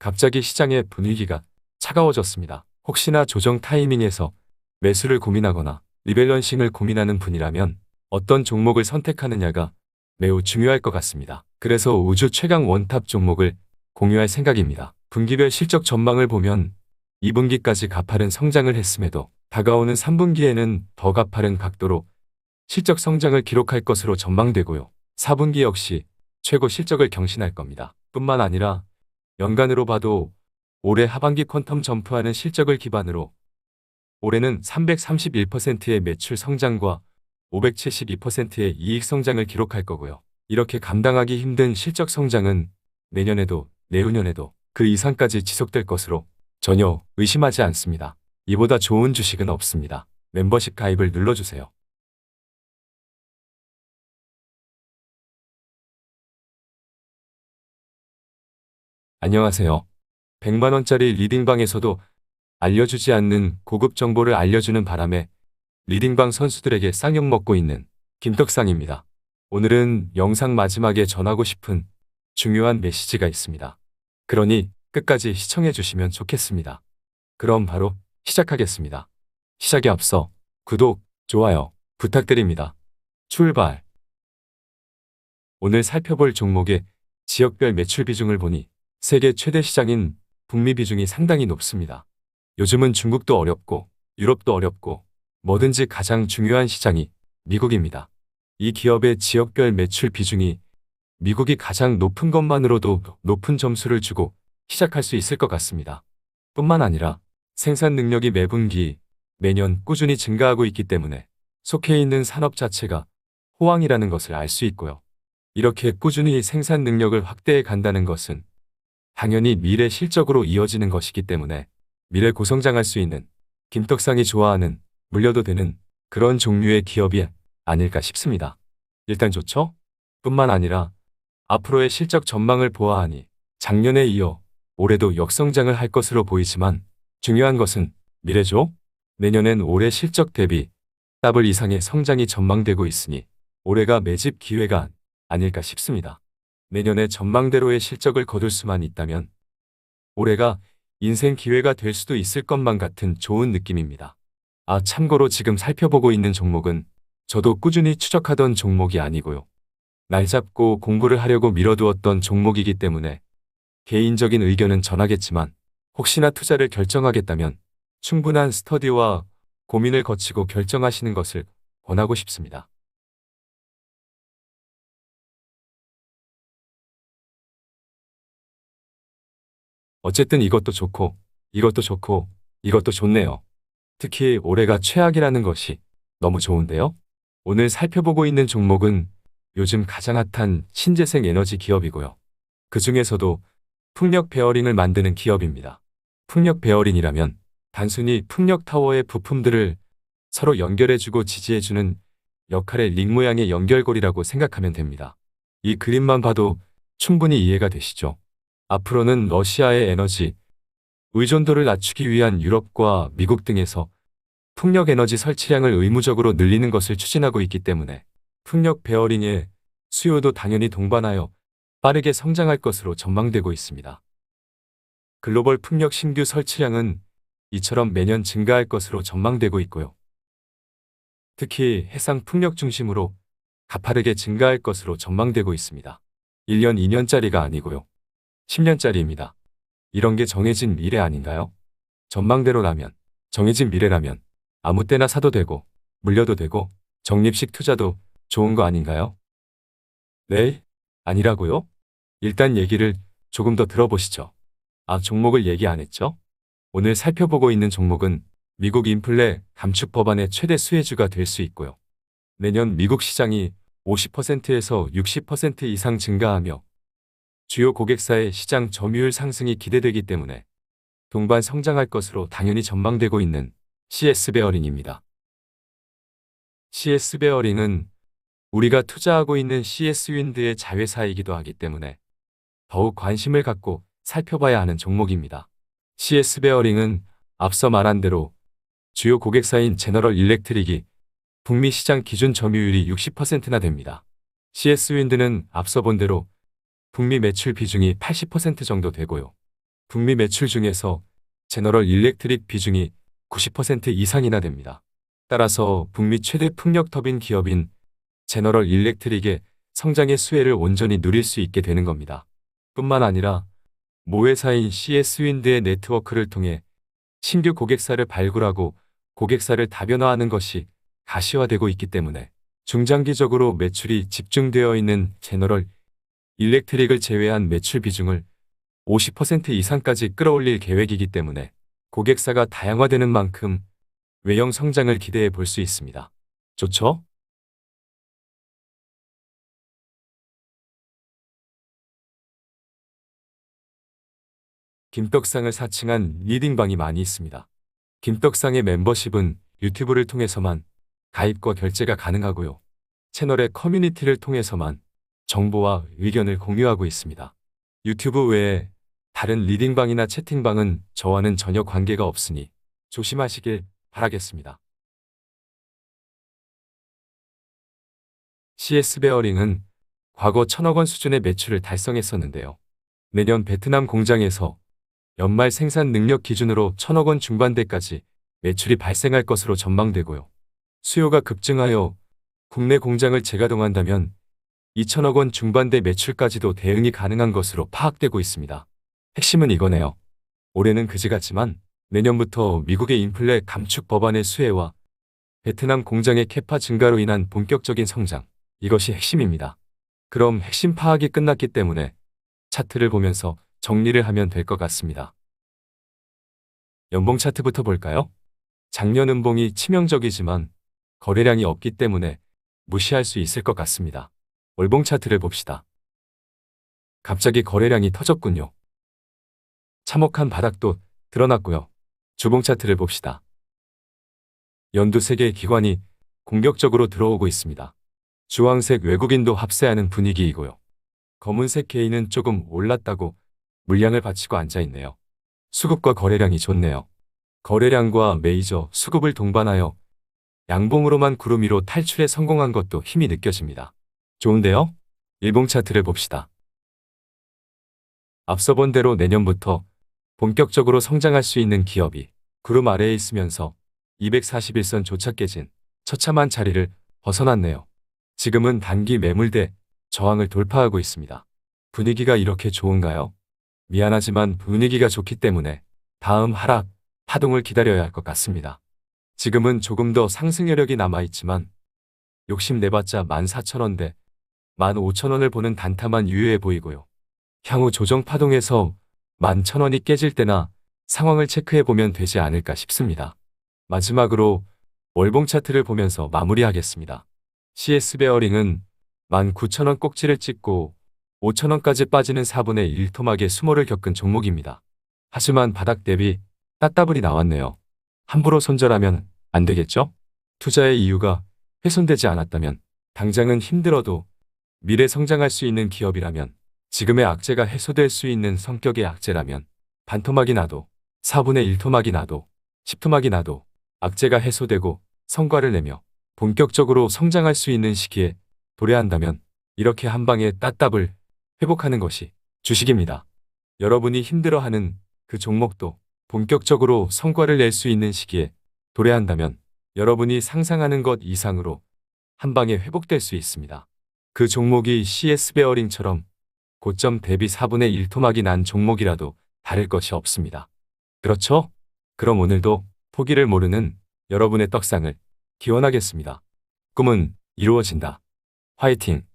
갑자기 시장의 분위기가 차가워졌습니다. 혹시나 조정 타이밍에서 매수를 고민하거나 리밸런싱을 고민하는 분이라면 어떤 종목을 선택하느냐가 매우 중요할 것 같습니다. 그래서 우주 최강 원탑 종목을 공유할 생각입니다. 분기별 실적 전망을 보면 2분기까지 가파른 성장을 했음에도 다가오는 3분기에는 더 가파른 각도로 실적 성장을 기록할 것으로 전망되고요. 4분기 역시 최고 실적을 경신할 겁니다. 뿐만 아니라 연간으로 봐도 올해 하반기 퀀텀 점프하는 실적을 기반으로 올해는 331%의 매출 성장과 572%의 이익 성장을 기록할 거고요. 이렇게 감당하기 힘든 실적 성장은 내년에도 내후년에도 그 이상까지 지속될 것으로 전혀 의심하지 않습니다. 이보다 좋은 주식은 없습니다. 멤버십 가입을 눌러주세요. 안녕하세요. 100만원짜리 리딩방에서도 알려주지 않는 고급 정보를 알려주는 바람에 리딩방 선수들에게 쌍욕 먹고 있는 김떡상입니다. 오늘은 영상 마지막에 전하고 싶은 중요한 메시지가 있습니다. 그러니 끝까지 시청해 주시면 좋겠습니다. 그럼 바로 시작하겠습니다. 시작에 앞서 구독, 좋아요 부탁드립니다. 출발! 오늘 살펴볼 종목의 지역별 매출 비중을 보니 세계 최대 시장인 북미 비중이 상당히 높습니다. 요즘은 중국도 어렵고 유럽도 어렵고 뭐든지 가장 중요한 시장이 미국입니다. 이 기업의 지역별 매출 비중이 미국이 가장 높은 것만으로도 높은 점수를 주고 시작할 수 있을 것 같습니다. 뿐만 아니라 생산 능력이 매분기, 매년 꾸준히 증가하고 있기 때문에 속해 있는 산업 자체가 호황이라는 것을 알 수 있고요. 이렇게 꾸준히 생산 능력을 확대해 간다는 것은 당연히 미래 실적으로 이어지는 것이기 때문에 미래 고성장할 수 있는 김떡상이 좋아하는 물려도 되는 그런 종류의 기업이 아닐까 싶습니다. 일단 좋죠? 뿐만 아니라 앞으로의 실적 전망을 보아하니 작년에 이어 올해도 역성장을 할 것으로 보이지만 중요한 것은 미래죠? 내년엔 올해 실적 대비 더블 이상의 성장이 전망되고 있으니 올해가 매집 기회가 아닐까 싶습니다. 내년에 전망대로의 실적을 거둘 수만 있다면 올해가 인생 기회가 될 수도 있을 것만 같은 좋은 느낌입니다. 참고로 지금 살펴보고 있는 종목은 저도 꾸준히 추적하던 종목이 아니고요. 날 잡고 공부를 하려고 미뤄두었던 종목이기 때문에 개인적인 의견은 전하겠지만 혹시나 투자를 결정하겠다면 충분한 스터디와 고민을 거치고 결정하시는 것을 권하고 싶습니다. 어쨌든 이것도 좋고 이것도 좋고 이것도 좋네요. 특히 올해가 최악이라는 것이 너무 좋은데요. 오늘 살펴보고 있는 종목은 요즘 가장 핫한 신재생 에너지 기업이고요. 그 중에서도 풍력 베어링을 만드는 기업입니다. 풍력 베어링이라면 단순히 풍력 타워의 부품들을 서로 연결해주고 지지해주는 역할의 링 모양의 연결고리라고 생각하면 됩니다. 이 그림만 봐도 충분히 이해가 되시죠? 앞으로는 러시아의 에너지 의존도를 낮추기 위한 유럽과 미국 등에서 풍력 에너지 설치량을 의무적으로 늘리는 것을 추진하고 있기 때문에 풍력 베어링의 수요도 당연히 동반하여 빠르게 성장할 것으로 전망되고 있습니다. 글로벌 풍력 신규 설치량은 이처럼 매년 증가할 것으로 전망되고 있고요. 특히 해상 풍력 중심으로 가파르게 증가할 것으로 전망되고 있습니다. 1년, 2년짜리가 아니고요. 10년짜리입니다. 이런 게 정해진 미래 아닌가요? 전망대로라면, 정해진 미래라면 아무 때나 사도 되고 물려도 되고 적립식 투자도 좋은 거 아닌가요? 네? 아니라고요? 일단 얘기를 조금 더 들어보시죠. 종목을 얘기 안 했죠? 오늘 살펴보고 있는 종목은 미국 인플레 감축 법안의 최대 수혜주가 될 수 있고요. 내년 미국 시장이 50%에서 60% 이상 증가하며 주요 고객사의 시장 점유율 상승이 기대되기 때문에 동반 성장할 것으로 당연히 전망되고 있는 CS 베어링입니다. CS 베어링은 우리가 투자하고 있는 CS 윈드의 자회사이기도 하기 때문에 더욱 관심을 갖고 살펴봐야 하는 종목입니다. CS 베어링은 앞서 말한 대로 주요 고객사인 제너럴 일렉트릭이 북미 시장 기준 점유율이 60%나 됩니다. CS 윈드는 앞서 본 대로 북미 매출 비중이 80% 정도 되고요. 북미 매출 중에서 제너럴 일렉트릭 비중이 90% 이상이나 됩니다. 따라서 북미 최대 풍력 터빈 기업인 제너럴 일렉트릭의 성장의 수혜를 온전히 누릴 수 있게 되는 겁니다. 뿐만 아니라 모회사인 CS 윈드의 네트워크를 통해 신규 고객사를 발굴하고 고객사를 다변화하는 것이 가시화되고 있기 때문에 중장기적으로 매출이 집중되어 있는 제너럴 일렉트릭을 제외한 매출 비중을 50% 이상까지 끌어올릴 계획이기 때문에 고객사가 다양화되는 만큼 외형 성장을 기대해 볼 수 있습니다. 좋죠? 김떡상을 사칭한 리딩방이 많이 있습니다. 김떡상의 멤버십은 유튜브를 통해서만 가입과 결제가 가능하고요. 채널의 커뮤니티를 통해서만 정보와 의견을 공유하고 있습니다. 유튜브 외에 다른 리딩방이나 채팅방은 저와는 전혀 관계가 없으니 조심하시길 바라겠습니다. CS 베어링은 과거 1,000억 원 수준의 매출을 달성했었는데요. 내년 베트남 공장에서 연말 생산 능력 기준으로 1,000억 원 중반대까지 매출이 발생할 것으로 전망되고요. 수요가 급증하여 국내 공장을 재가동한다면 2,000억 원 중반대 매출까지도 대응이 가능한 것으로 파악되고 있습니다. 핵심은 이거네요. 올해는 그지 같지만 내년부터 미국의 인플레 감축 법안의 수혜와 베트남 공장의 캐파 증가로 인한 본격적인 성장, 이것이 핵심입니다. 그럼 핵심 파악이 끝났기 때문에 차트를 보면서 정리를 하면 될 것 같습니다. 연봉 차트부터 볼까요? 작년 연봉이 치명적이지만 거래량이 없기 때문에 무시할 수 있을 것 같습니다. 월봉 차트를 봅시다. 갑자기 거래량이 터졌군요. 참혹한 바닥도 드러났고요. 주봉 차트를 봅시다. 연두 3개의 기관이 공격적으로 들어오고 있습니다. 주황색 외국인도 합세하는 분위기이고요. 검은색 개인은 조금 올랐다고 물량을 받치고 앉아있네요. 수급과 거래량이 좋네요. 거래량과 메이저 수급을 동반하여 양봉으로만 구름 위로 탈출에 성공한 것도 힘이 느껴집니다. 좋은데요? 일봉 차트를 봅시다. 앞서 본 대로 내년부터 본격적으로 성장할 수 있는 기업이 구름 아래에 있으면서 241선 조차 깨진 처참한 자리를 벗어났네요. 지금은 단기 매물대 저항을 돌파하고 있습니다. 분위기가 이렇게 좋은가요? 미안하지만 분위기가 좋기 때문에 다음 하락, 파동을 기다려야 할 것 같습니다. 지금은 조금 더 상승 여력이 남아있지만 욕심내봤자 14,000원대, 15,000원을 보는 단타만 유효해 보이고요. 향후 조정 파동에서 11,000원이 깨질 때나 상황을 체크해보면 되지 않을까 싶습니다. 마지막으로 월봉 차트를 보면서 마무리하겠습니다. CS 베어링은 19,000원 꼭지를 찍고 5,000원까지 빠지는 4분의 1 토막의 수모를 겪은 종목입니다. 하지만 바닥 대비 따따블이 나왔네요. 함부로 손절하면 안 되겠죠? 투자의 이유가 훼손되지 않았다면, 당장은 힘들어도 미래 성장할 수 있는 기업이라면, 지금의 악재가 해소될 수 있는 성격의 악재라면, 반토막이 나도, 4분의 1 토막이 나도, 10토막이 나도 악재가 해소되고 성과를 내며 본격적으로 성장할 수 있는 시기에 도래한다면 이렇게 한 방에 따따블 회복하는 것이 주식입니다. 여러분이 힘들어하는 그 종목도 본격적으로 성과를 낼 수 있는 시기에 도래한다면 여러분이 상상하는 것 이상으로 한 방에 회복될 수 있습니다. 그 종목이 CS 베어링처럼 고점 대비 4분의 1 토막이 난 종목이라도 다를 것이 없습니다. 그렇죠? 그럼 오늘도 포기를 모르는 여러분의 떡상을 기원하겠습니다. 꿈은 이루어진다. 화이팅!